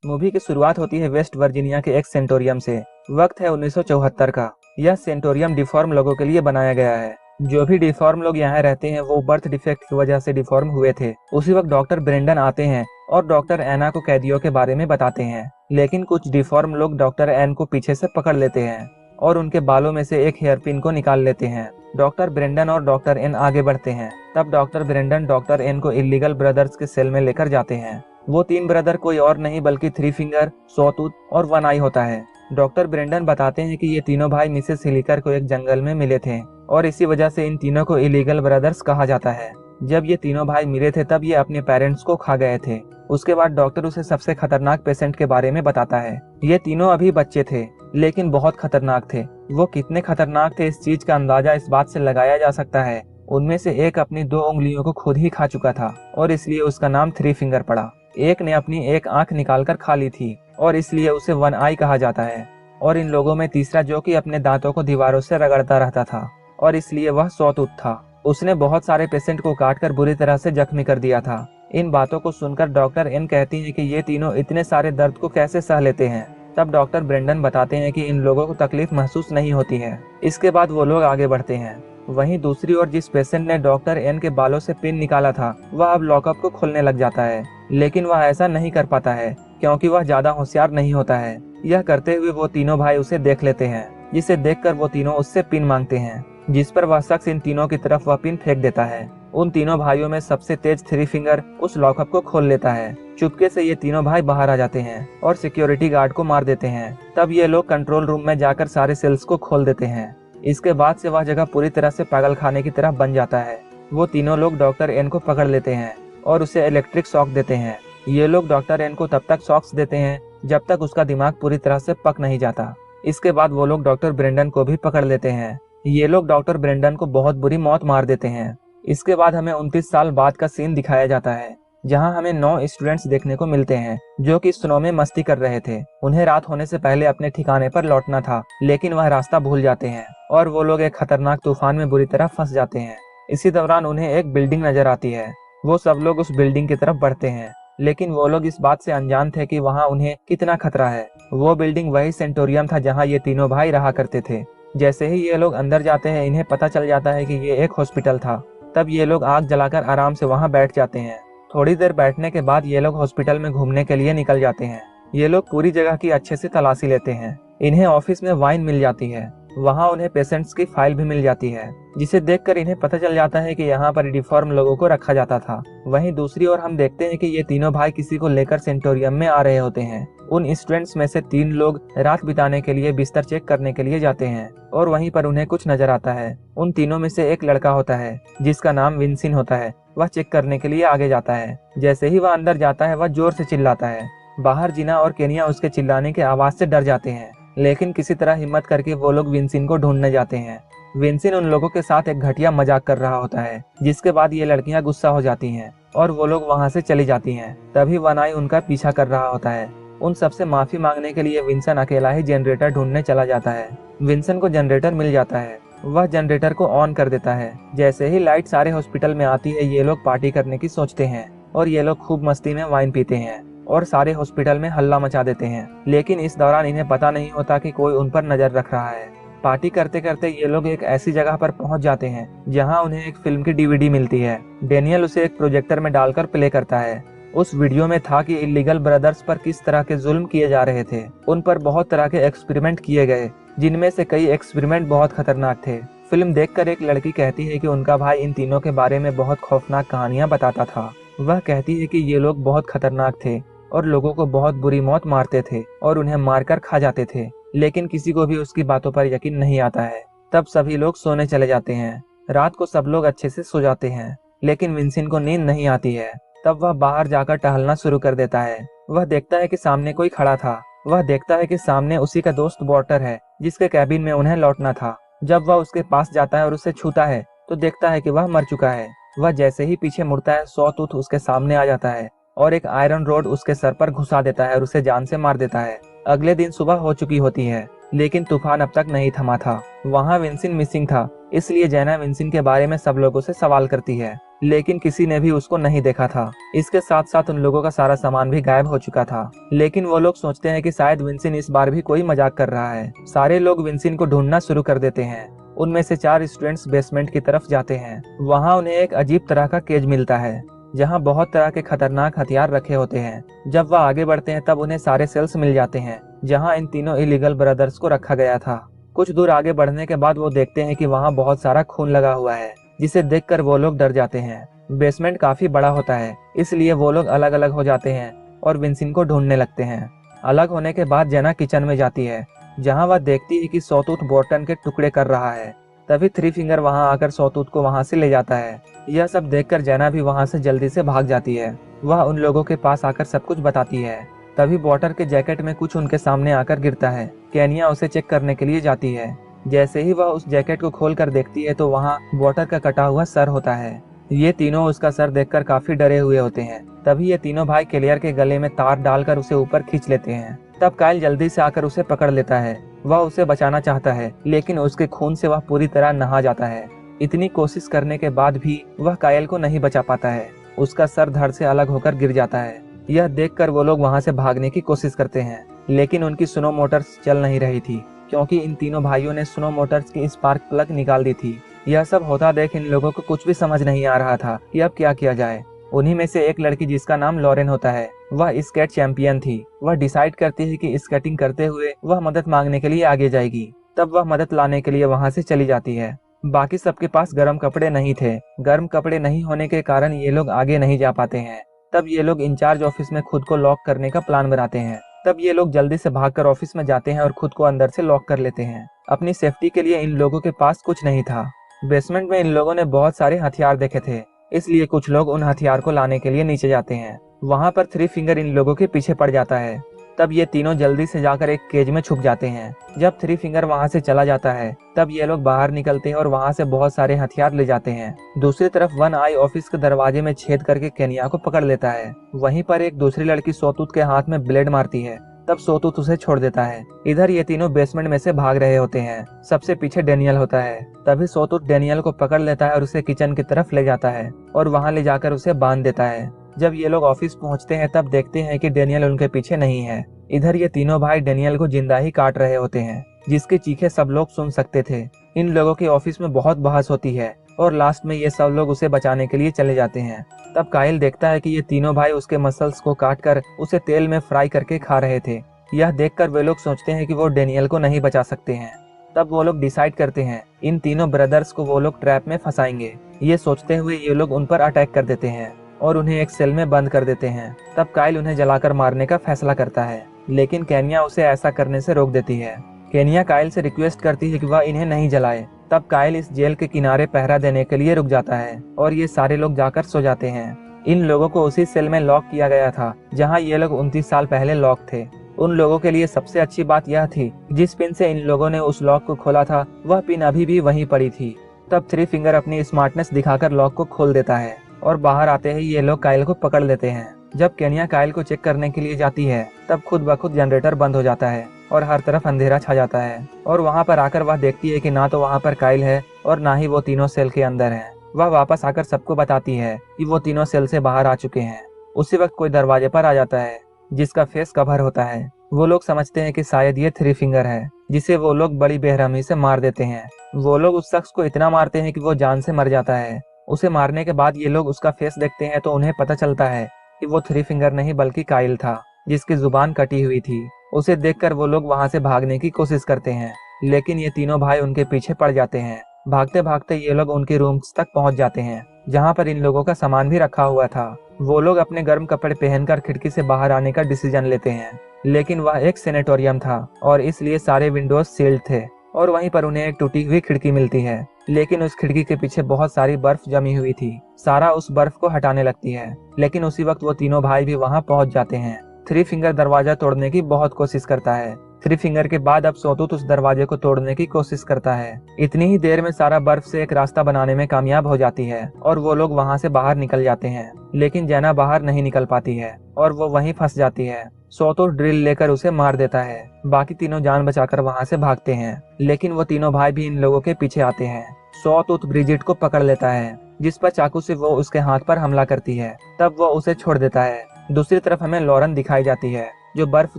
Movie की शुरुआत होती है वेस्ट वर्जीनिया के एक सेंटोरियम से। वक्त है 1974 का। यह सेंटोरियम डिफॉर्म लोगों के लिए बनाया गया है। जो भी डिफॉर्म लोग यहाँ रहते हैं वो बर्थ डिफेक्ट की वजह से डिफॉर्म हुए थे। उसी वक्त डॉक्टर ब्रेंडन आते हैं और डॉक्टर एना को कैदियों के बारे में बताते हैं। लेकिन कुछ डिफॉर्म लोग डॉक्टर एन को पीछे से पकड़ लेते हैं और उनके बालों में से एक हेयर पिन को निकाल लेते हैं। डॉक्टर ब्रेंडन और डॉक्टर एन आगे बढ़ते हैं। तब डॉक्टर ब्रेंडन डॉक्टर एन को इलीगल ब्रदर्स के सेल में लेकर जाते हैं। वो तीन ब्रदर कोई और नहीं बल्कि थ्री फिंगर, सॉटूथ और वन आई होता है। डॉक्टर ब्रेंडन बताते हैं कि ये तीनों भाई मिसेस हिलिकर को एक जंगल में मिले थे और इसी वजह से इन तीनों को इलीगल ब्रदर्स कहा जाता है। जब ये तीनों भाई मिले थे तब ये अपने पेरेंट्स को खा गए थे। उसके बाद डॉक्टर उसे सबसे खतरनाक पेशेंट के बारे में बताता है। ये तीनों अभी बच्चे थे लेकिन बहुत खतरनाक थे। वो कितने खतरनाक थे इस चीज का अंदाजा इस बात से लगाया जा सकता है। उनमें से एक अपनी 2 उंगलियों को खुद ही खा चुका था और इसलिए उसका नाम थ्री फिंगर पड़ा। एक ने अपनी एक आंख निकालकर खा ली थी और इसलिए उसे वन आई कहा जाता है। और इन लोगों में तीसरा जो कि अपने दांतों को दीवारों से रगड़ता रहता था और इसलिए वह सॉटूथ था। उसने बहुत सारे पेशेंट को काटकर बुरी तरह से जख्मी कर दिया था। इन बातों को सुनकर डॉक्टर एन कहती है कि ये तीनों इतने सारे दर्द को कैसे सह लेते हैं। तब डॉक्टर ब्रेंडन बताते हैं कि इन लोगों को तकलीफ महसूस नहीं होती है। इसके बाद वो लोग आगे बढ़ते हैं। वहीं दूसरी ओर जिस पेशेंट ने डॉक्टर एन के बालों से पिन निकाला था वह अब लॉकअप को खोलने लग जाता है। लेकिन वह ऐसा नहीं कर पाता है क्योंकि वह ज्यादा होशियार नहीं होता है। यह करते हुए वो तीनों भाई उसे देख लेते हैं, जिसे देखकर वो तीनों उससे पिन मांगते हैं, जिस पर वह शख्स इन तीनों की तरफ वह पिन फेंक देता है। उन तीनों भाइयों में सबसे तेज थ्री फिंगर उस लॉकअप को खोल लेता है। चुपके से ये तीनों भाई बाहर आ जाते हैं और सिक्योरिटी गार्ड को मार देते हैं। तब ये लोग कंट्रोल रूम में जाकर सारे सेल्स को खोल देते हैं। इसके बाद से वह जगह पूरी तरह से पागल खाने की तरह बन जाता है। वो तीनों लोग डॉक्टर एन को पकड़ लेते हैं और उसे इलेक्ट्रिक शॉक देते हैं। ये लोग डॉक्टर एन को तब तक शॉक्स देते हैं जब तक उसका दिमाग पूरी तरह से पक नहीं जाता। इसके बाद वो लोग डॉक्टर ब्रेंडन को भी पकड़ लेते हैं। ये लोग डॉक्टर ब्रेंडन को बहुत बुरी मौत मार देते हैं। इसके बाद हमें 29 साल बाद का सीन दिखाया जाता है जहां हमें 9 स्टूडेंट्स देखने को मिलते हैं जो कि स्नो में मस्ती कर रहे थे। उन्हें रात होने से पहले अपने ठिकाने पर लौटना था लेकिन वह रास्ता भूल जाते हैं और वो लोग एक खतरनाक तूफान में बुरी तरह फंस जाते हैं। इसी दौरान उन्हें एक बिल्डिंग नजर आती है। वो सब लोग उस बिल्डिंग की तरफ बढ़ते हैं लेकिन वो लोग इस बात से अनजान थे कि वहाँ उन्हें कितना खतरा है। वो बिल्डिंग वही सेंटोरियम था जहाँ ये तीनों भाई रहा करते थे। जैसे ही ये लोग अंदर जाते हैं इन्हें पता चल जाता है कि ये एक हॉस्पिटल था। तब ये लोग आग जलाकर आराम से वहाँ बैठ जाते हैं। थोड़ी देर बैठने के बाद ये लोग हॉस्पिटल में घूमने के लिए निकल जाते हैं। ये लोग पूरी जगह की अच्छे से तलाशी लेते हैं। इन्हें ऑफिस में वाइन मिल जाती है। वहाँ उन्हें पेशेंट्स की फाइल भी मिल जाती है जिसे देखकर इन्हें पता चल जाता है कि यहाँ पर डिफॉर्म लोगों को रखा जाता था। वहीं दूसरी ओर हम देखते हैं कि ये तीनों भाई किसी को लेकर सेंटोरियम में आ रहे होते हैं। उन स्टूडेंट्स में से 3 लोग रात बिताने के लिए बिस्तर चेक करने के लिए जाते हैं और वहीं पर उन्हें कुछ नजर आता है। उन तीनों में से एक लड़का होता है जिसका नाम विंसिन होता है। वह चेक करने के लिए आगे जाता है। जैसे ही वह अंदर जाता है वह जोर से चिल्लाता है। बाहर जिना और केनिया उसके चिल्लाने के आवाज से डर जाते हैं लेकिन किसी तरह हिम्मत करके वो लोग विंसिन को ढूंढने जाते हैं। विंसिन उन लोगों के साथ एक घटिया मजाक कर रहा होता है जिसके बाद ये लड़कियां गुस्सा हो जाती हैं और वो लोग वहां से चली जाती हैं। तभी वनाई उनका पीछा कर रहा होता है। उन सबसे माफी मांगने के लिए विंसन अकेला ही जनरेटर ढूंढने चला जाता है। विंसन को जनरेटर मिल जाता है। वह जनरेटर को ऑन कर देता है। जैसे ही लाइट सारे हॉस्पिटल में आती है ये लोग पार्टी करने की सोचते हैं और ये लोग खूब मस्ती में वाइन पीते हैं और सारे हॉस्पिटल में हल्ला मचा देते हैं। लेकिन इस दौरान इन्हें पता नहीं होता कि कोई उन पर नजर रख रहा है। पार्टी करते करते ये लोग एक ऐसी जगह पर पहुंच जाते हैं जहां उन्हें एक फिल्म की डीवीडी मिलती है। डेनियल उसे एक प्रोजेक्टर में डालकर प्ले करता है। उस वीडियो में था कि इलीगल ब्रदर्स पर किस तरह के जुल्म किए जा रहे थे। उन पर बहुत तरह के एक्सपेरिमेंट किए गए जिनमें से कई एक्सपेरिमेंट बहुत खतरनाक थे। फिल्म देखकर एक लड़की कहती है कि उनका भाई इन तीनों के बारे में बहुत खौफनाक कहानियां बताता था। वह कहती है कि ये लोग बहुत खतरनाक थे और लोगों को बहुत बुरी मौत मारते थे और उन्हें मारकर खा जाते थे। लेकिन किसी को भी उसकी बातों पर यकीन नहीं आता है। तब सभी लोग सोने चले जाते हैं। रात को सब लोग अच्छे से सो जाते हैं लेकिन विंसिन को नींद नहीं आती है। तब वह बाहर जाकर टहलना शुरू कर देता है। वह देखता है कि सामने कोई खड़ा था। वह देखता है कि सामने उसी का दोस्त वॉटर है जिसके कैबिन में उन्हें लौटना था। जब वह उसके पास जाता है और उसे छूता है तो देखता है कि वह मर चुका है। वह जैसे ही पीछे मुड़ता है सॉटूथ उसके सामने आ जाता है और एक आयरन रोड उसके सर पर घुसा देता है और उसे जान से मार देता है। अगले दिन सुबह हो चुकी होती है लेकिन तूफान अब तक नहीं थमा था। वहाँ विंसिन मिसिंग था इसलिए जैना विंसिन के बारे में सब लोगों से सवाल करती है लेकिन किसी ने भी उसको नहीं देखा था। इसके साथ साथ उन लोगों का सारा सामान भी गायब हो चुका था। लेकिन वो लोग सोचते हैं कि शायद विंसिन इस बार भी कोई मजाक कर रहा है। सारे लोग विंसिन को ढूंढना शुरू कर देते हैं। उनमें से 4 स्टूडेंट्स बेसमेंट की तरफ जाते हैं। वहाँ उन्हें एक अजीब तरह का केज मिलता है जहाँ बहुत तरह के खतरनाक हथियार रखे होते हैं। जब वह आगे बढ़ते हैं तब उन्हें सारे सेल्स मिल जाते हैं जहाँ इन तीनों इलीगल ब्रदर्स को रखा गया था। कुछ दूर आगे बढ़ने के बाद वो देखते हैं कि वहाँ बहुत सारा खून लगा हुआ है, जिसे देखकर वो लोग डर जाते हैं। बेसमेंट काफी बड़ा होता है, इसलिए वो लोग अलग अलग हो जाते हैं और विंसिन को ढूंढने लगते हैं। अलग होने के बाद जेना किचन में जाती है, जहाँ वह देखती है कि सॉटूथ बोर्टन के टुकड़े कर रहा है। तभी थ्री फिंगर वहाँ आकर सॉटूथ को वहाँ से ले जाता है। यह सब देखकर जेना भी वहाँ से जल्दी से भाग जाती है। वह उन लोगों के पास आकर सब कुछ बताती है। तभी वॉटर के जैकेट में कुछ उनके सामने आकर गिरता है। केनिया उसे चेक करने के लिए जाती है। जैसे ही वह उस जैकेट को खोल कर देखती है तो वहाँ वॉटर का कटा हुआ सर होता है। ये तीनों उसका सर देखकर काफी डरे हुए होते हैं। तभी ये तीनों भाई क्लियर के गले में तार डालकर उसे ऊपर खींच लेते हैं। तब काइल जल्दी से आकर उसे पकड़ लेता है। वह उसे बचाना चाहता है, लेकिन उसके खून से वह पूरी तरह नहा जाता है। इतनी कोशिश करने के बाद भी वह कायल को नहीं बचा पाता है। उसका सर धड़ से अलग होकर गिर जाता है। यह देखकर वो लोग वहाँ से भागने की कोशिश करते हैं, लेकिन उनकी स्नो मोटर्स चल नहीं रही थी, क्योंकि इन तीनों भाइयों ने स्नो मोटर्स की स्पार्क प्लग निकाल दी थी। यह सब होता देख इन लोगों को कुछ भी समझ नहीं आ रहा था कि अब क्या किया जाए। उन्हीं में से एक लड़की जिसका नाम लॉरेन होता है, वह स्केट चैंपियन थी। वह डिसाइड करती है कि स्केटिंग करते हुए वह मदद मांगने के लिए आगे जाएगी। तब वह मदद लाने के लिए वहाँ से चली जाती है। बाकी सबके पास गर्म कपड़े नहीं थे। गर्म कपड़े नहीं होने के कारण ये लोग आगे नहीं जा पाते हैं। तब ये लोग इंचार्ज ऑफिस में खुद को लॉक करने का प्लान बनाते हैं। तब ये लोग जल्दी से भागकर ऑफिस में जाते हैं और खुद को अंदर से लॉक कर लेते हैं। अपनी सेफ्टी के लिए इन लोगों के पास कुछ नहीं था। बेसमेंट में इन लोगों ने बहुत सारे हथियार देखे थे, इसलिए कुछ लोग उन हथियार को लाने के लिए नीचे जाते हैं। वहाँ पर थ्री फिंगर इन लोगों के पीछे पड़ जाता है। तब ये तीनों जल्दी से जाकर एक केज में छुप जाते हैं। जब थ्री फिंगर वहाँ से चला जाता है तब ये लोग बाहर निकलते हैं और वहाँ से बहुत सारे हथियार ले जाते हैं। दूसरी तरफ वन आई ऑफिस के दरवाजे में छेद करके केनिया को पकड़ लेता है। वहीं पर एक दूसरी लड़की सोतूत के हाथ में ब्लेड मारती है। तब सोतूत उसे छोड़ देता है। इधर ये तीनों बेसमेंट में से भाग रहे होते हैं। सबसे पीछे डेनियल होता है। तभी सोतूत डेनियल को पकड़ लेता है और उसे किचन की तरफ ले जाता है और वहाँ ले जाकर उसे बांध देता है। जब ये लोग ऑफिस पहुंचते हैं तब देखते हैं कि डेनियल उनके पीछे नहीं है। इधर ये तीनों भाई डेनियल को जिंदा ही काट रहे होते हैं, जिसकी चीखें सब लोग सुन सकते थे। इन लोगों के ऑफिस में बहुत बहस होती है और लास्ट में ये सब लोग उसे बचाने के लिए चले जाते हैं। तब काइल देखता है कि ये तीनों भाई उसके मसल्स को काटकर उसे तेल में फ्राई करके खा रहे थे। यह देखकर वे लोग सोचते हैं कि वो डेनियल को नहीं बचा सकते हैं। तब वो लोग डिसाइड करते हैं इन तीनों ब्रदर्स को वो लोग ट्रैप में फंसाएंगे। ये सोचते हुए ये लोग उन पर अटैक कर देते हैं और उन्हें एक सेल में बंद कर देते हैं। तब काइल उन्हें जलाकर मारने का फैसला करता है, लेकिन केनिया उसे ऐसा करने से रोक देती है। केनिया काइल से रिक्वेस्ट करती है कि वह इन्हें नहीं जलाए। तब काइल इस जेल के किनारे पहरा देने के लिए रुक जाता है और ये सारे लोग जाकर सो जाते हैं। इन लोगों को उसी सेल में लॉक किया गया था जहाँ ये लोग 29 साल पहले लॉक थे। उन लोगों के लिए सबसे अच्छी बात यह थी, जिस पिन से इन लोगों ने उस लॉक को खोला था वह पिन अभी भी वहीं पड़ी थी। तब थ्री फिंगर अपनी स्मार्टनेस दिखाकर लॉक को खोल देता है और बाहर आते ही ये लोग काइल को पकड़ लेते हैं। जब केनिया काइल को चेक करने के लिए जाती है तब खुद ब खुद जनरेटर बंद हो जाता है और हर तरफ अंधेरा छा जाता है। और वहाँ पर आकर वह देखती है कि ना तो वहाँ पर काइल है और ना ही वो तीनों सेल के अंदर हैं। वह वापस आकर सबको बताती है कि वो तीनों सेल से बाहर आ चुके हैं। उसी वक्त कोई दरवाजे पर आ जाता है जिसका फेस कवर होता है। वो लोग समझते हैं कि शायद ये थ्री फिंगर है, जिसे वो लोग बड़ी बेरहमी से मार देते हैं। वो लोग उस शख्स को इतना मारते हैं कि वो जान से मर जाता है। उसे मारने के बाद ये लोग उसका फेस देखते हैं तो उन्हें पता चलता है कि वो थ्री फिंगर नहीं बल्कि काइल था, जिसकी जुबान कटी हुई थी। उसे देखकर वो लोग वहां से भागने की कोशिश करते हैं, लेकिन ये तीनों भाई उनके पीछे पड़ जाते हैं। भागते भागते ये लोग उनके रूम्स तक पहुंच जाते हैं, जहां पर इन लोगों का सामान भी रखा हुआ था। वो लोग अपने गर्म कपड़े पहनकर खिड़की से बाहर आने का डिसीजन लेते हैं, लेकिन वह एक सेनेटोरियम था और इसलिए सारे विंडोज सील्ड थे। और वहीं पर उन्हें एक टूटी हुई खिड़की मिलती है, लेकिन उस खिड़की के पीछे बहुत सारी बर्फ जमी हुई थी। सारा उस बर्फ को हटाने लगती है, लेकिन उसी वक्त वो तीनों भाई भी वहां पहुंच जाते हैं। थ्री फिंगर दरवाजा तोड़ने की बहुत कोशिश करता है। थ्री फिंगर के बाद अब सोतूत उस दरवाजे को तोड़ने की कोशिश करता है। इतनी ही देर में सारा बर्फ से एक रास्ता बनाने में कामयाब हो जाती है और वो लोग वहां से बाहर निकल जाते हैं, लेकिन जैना बाहर नहीं निकल पाती है और वो वहीं फंस जाती है। सोतूत ड्रिल लेकर उसे मार देता है। बाकी तीनों जान बचाकर वहां से भागते हैं, लेकिन वो तीनों भाई भी इन लोगों के पीछे आते हैं। सॉटूथ ब्रिजिट को पकड़ लेता है, जिस पर चाकू से वो उसके हाथ पर हमला करती है। तब वो उसे छोड़ देता है। दूसरी तरफ हमें लॉरेन दिखाई जाती है, जो बर्फ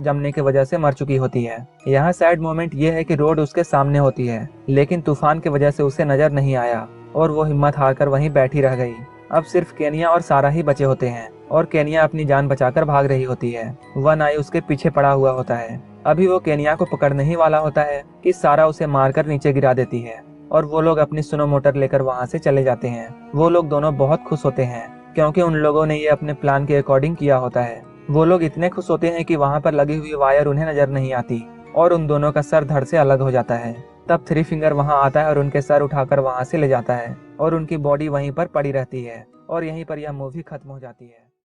जमने की वजह से मर चुकी होती है। यहाँ सैड मोमेंट ये है कि रोड उसके सामने होती है, लेकिन तूफान की वजह से उसे नजर नहीं आया और वो हिम्मत हारकर वहीं बैठी रह गई। अब सिर्फ केनिया और सारा ही बचे होते हैं और केनिया अपनी जान बचाकर भाग रही होती है। वन आई उसके पीछे पड़ा हुआ होता है। अभी वो केनिया को पकड़ने ही वाला होता है कि सारा उसे मारकर नीचे गिरा देती है और वो लोग अपनी सुनो मोटर लेकर वहाँ से चले जाते हैं। वो लोग दोनों बहुत खुश होते हैं क्योंकि उन लोगों ने ये अपने प्लान के अकॉर्डिंग किया होता है। वो लोग इतने खुश होते हैं कि वहाँ पर लगी हुई वायर उन्हें नजर नहीं आती और उन दोनों का सर धड़ से अलग हो जाता है। तब थ्री फिंगर वहाँ आता है और उनके सर उठाकर वहाँ से ले जाता है और उनकी बॉडी वहीं पर पड़ी रहती है और यहीं पर यह मूवी खत्म हो जाती है।